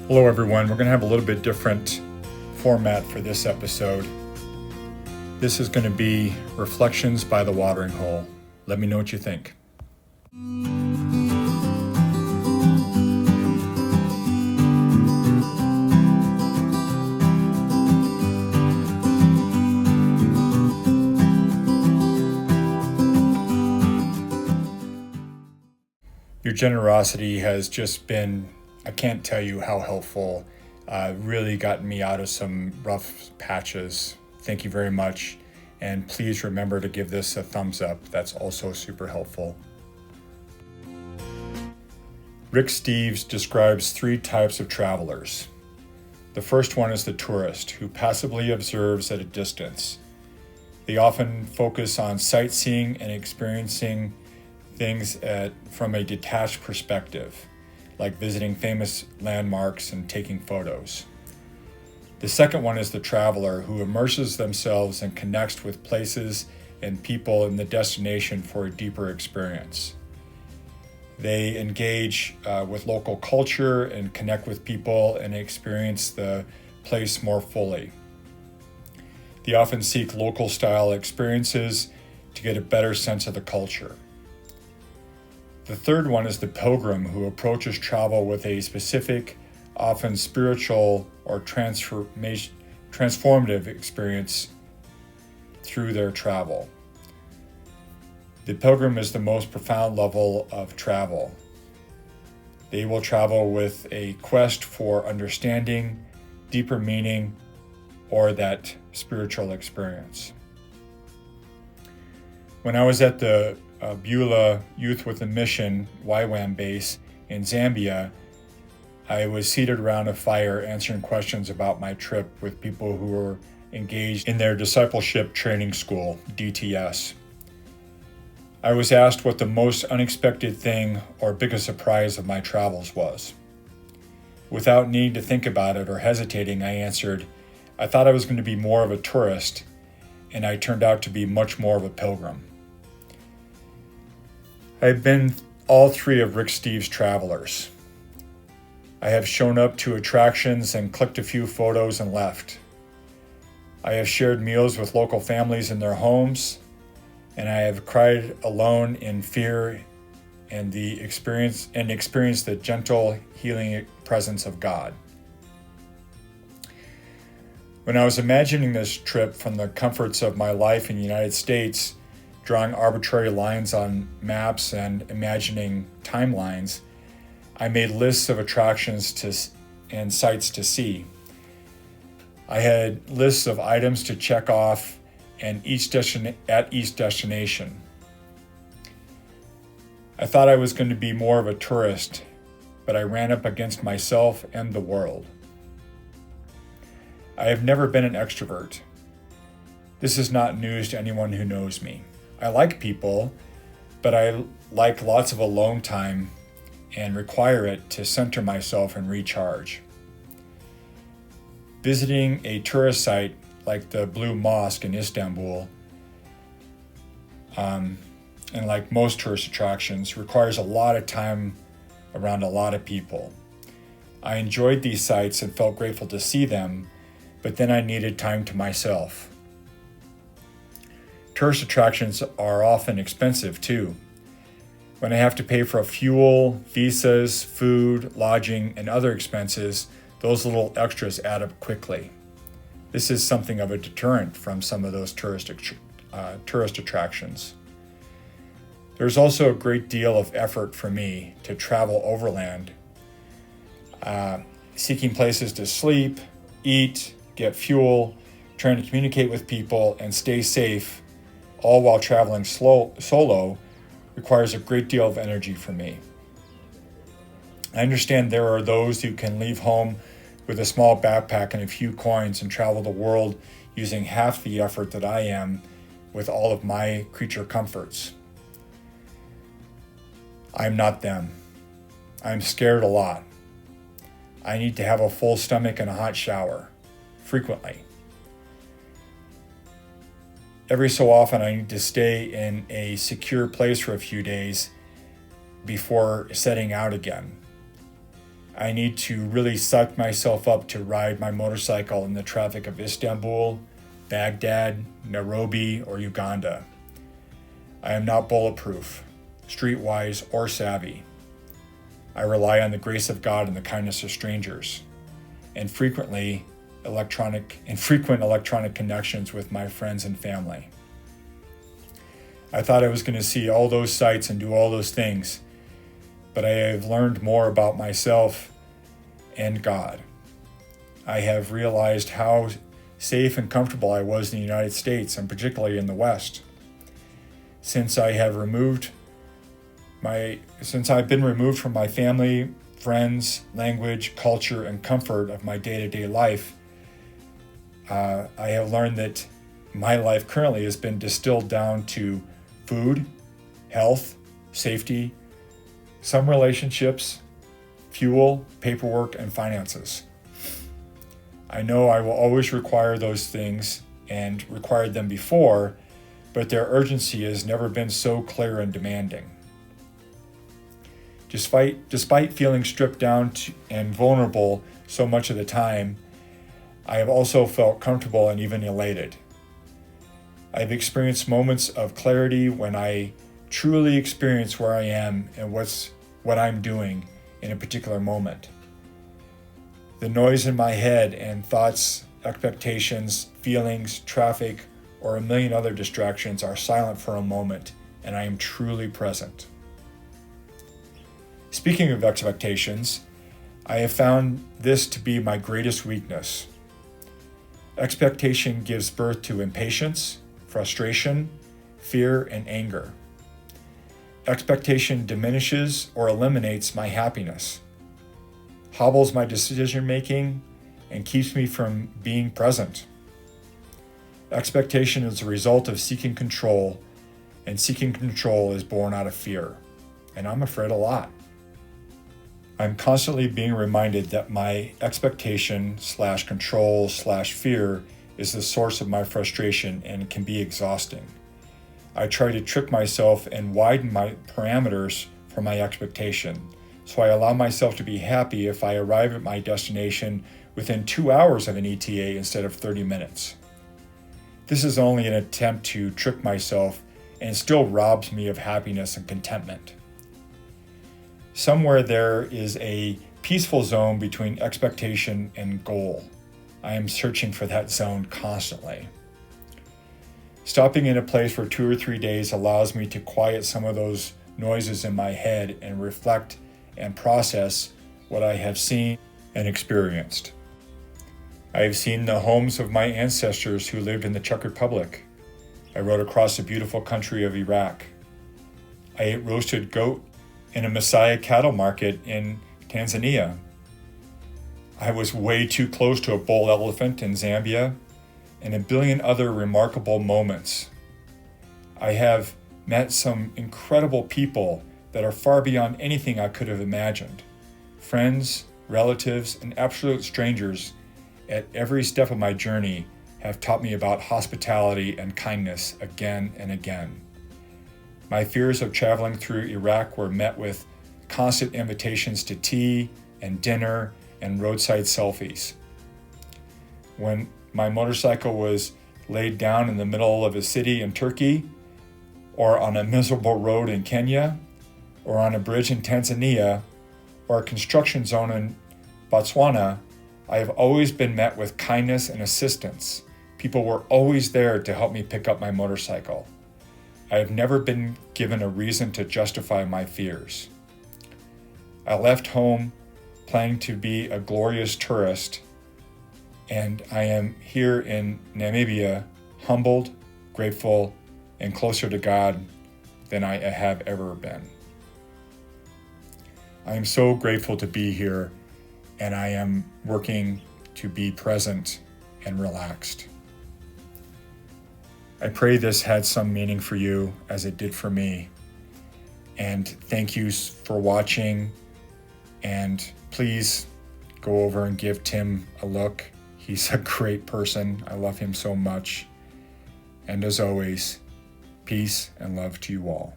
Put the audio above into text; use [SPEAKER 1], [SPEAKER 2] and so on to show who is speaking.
[SPEAKER 1] Hello everyone, we're going to have a little bit different format for this episode. This is going to be Reflections by the Watering Hole. Let me know what you think. Your generosity has just been, I can't tell you how helpful, really gotten me out of some rough patches. Thank you very much. And please remember to give this a thumbs up. That's also super helpful. Rick Steves describes three types of travelers. The first one is the tourist, who passively observes at a distance. They often focus on sightseeing and experiencing things from a detached perspective, like visiting famous landmarks and taking photos. The second one is the traveler, who immerses themselves and connects with places and people in the destination for a deeper experience. They engage with local culture and connect with people and experience the place more fully. They often seek local style experiences to get a better sense of the culture. The third one is the pilgrim, who approaches travel with a specific, often spiritual or transformative experience through their travel. The pilgrim is the most profound level of travel. They will travel with a quest for understanding, deeper meaning, or that spiritual experience. When I was at the Beulah Youth with a Mission YWAM base in Zambia, I was seated around a fire answering questions about my trip with people who were engaged in their Discipleship Training School, DTS. I was asked what the most unexpected thing or biggest surprise of my travels was. Without needing to think about it or hesitating, I answered, I thought I was going to be more of a tourist, and I turned out to be much more of a pilgrim. I've been all three of Rick Steves' travelers. I have shown up to attractions and clicked a few photos and left. I have shared meals with local families in their homes, and I have cried alone in fear and experienced the gentle, healing presence of God. When I was imagining this trip from the comforts of my life in the United States, drawing arbitrary lines on maps and imagining timelines, I made lists of attractions and sites to see. I had lists of items to check off at each destination. I thought I was going to be more of a tourist, but I ran up against myself and the world. I have never been an extrovert. This is not news to anyone who knows me. I like people, but I like lots of alone time and require it to center myself and recharge. Visiting a tourist site like the Blue Mosque in Istanbul, and like most tourist attractions, requires a lot of time around a lot of people. I enjoyed these sites and felt grateful to see them, but then I needed time to myself. Tourist attractions are often expensive too. When I have to pay for fuel, visas, food, lodging, and other expenses, those little extras add up quickly. This is something of a deterrent from some of those tourist attractions. There's also a great deal of effort for me to travel overland, seeking places to sleep, eat, get fuel, trying to communicate with people, and stay safe, all while traveling solo, requires a great deal of energy from me. I understand there are those who can leave home with a small backpack and a few coins and travel the world using half the effort that I am with all of my creature comforts. I'm not them. I'm scared a lot. I need to have a full stomach and a hot shower, frequently. Every so often, I need to stay in a secure place for a few days before setting out again. I need to really psych myself up to ride my motorcycle in the traffic of Istanbul, Baghdad, Nairobi, or Uganda. I am not bulletproof, streetwise, or savvy. I rely on the grace of God and the kindness of strangers, and frequent electronic connections with my friends and family. I thought I was going to see all those sights and do all those things, but I have learned more about myself and God. I have realized how safe and comfortable I was in the United States, and particularly in the West. Since I've been removed from my family, friends, language, culture, and comfort of my day-to-day life, I have learned that my life currently has been distilled down to food, health, safety, some relationships, fuel, paperwork, and finances. I know I will always require those things and required them before, but their urgency has never been so clear and demanding. Despite feeling stripped down and vulnerable so much of the time, I have also felt comfortable and even elated. I've experienced moments of clarity when I truly experience where I am and what I'm doing in a particular moment. The noise in my head and thoughts, expectations, feelings, traffic, or a million other distractions are silent for a moment, and I am truly present. Speaking of expectations, I have found this to be my greatest weakness. Expectation gives birth to impatience, frustration, fear, and anger. Expectation diminishes or eliminates my happiness, hobbles my decision-making, and keeps me from being present. Expectation is a result of seeking control, and seeking control is born out of fear. And I'm afraid a lot. I'm constantly being reminded that my expectation / control / fear is the source of my frustration and can be exhausting. I try to trick myself and widen my parameters for my expectation, so I allow myself to be happy if I arrive at my destination within 2 hours of an ETA instead of 30 minutes. This is only an attempt to trick myself and still robs me of happiness and contentment. Somewhere there is a peaceful zone between expectation and goal. I am searching for that zone constantly. Stopping in a place for 2 or 3 days allows me to quiet some of those noises in my head and reflect and process what I have seen and experienced. I have seen the homes of my ancestors who lived in the Czech Republic. I rode across the beautiful country of Iraq. I ate roasted goat in a Maasai cattle market in Tanzania. I was way too close to a bull elephant in Zambia, and a billion other remarkable moments. I have met some incredible people that are far beyond anything I could have imagined. Friends, relatives, and absolute strangers at every step of my journey have taught me about hospitality and kindness again and again. My fears of traveling through Iraq were met with constant invitations to tea and dinner and roadside selfies. When my motorcycle was laid down in the middle of a city in Turkey, or on a miserable road in Kenya, or on a bridge in Tanzania, or a construction zone in Botswana, I have always been met with kindness and assistance. People were always there to help me pick up my motorcycle. I have never been given a reason to justify my fears. I left home planning to be a glorious tourist, and I am here in Namibia, humbled, grateful, and closer to God than I have ever been. I am so grateful to be here, and I am working to be present and relaxed. I pray this had some meaning for you as it did for me. And thank you for watching. And please go over and give Tim a look. He's a great person. I love him so much. And as always, peace and love to you all.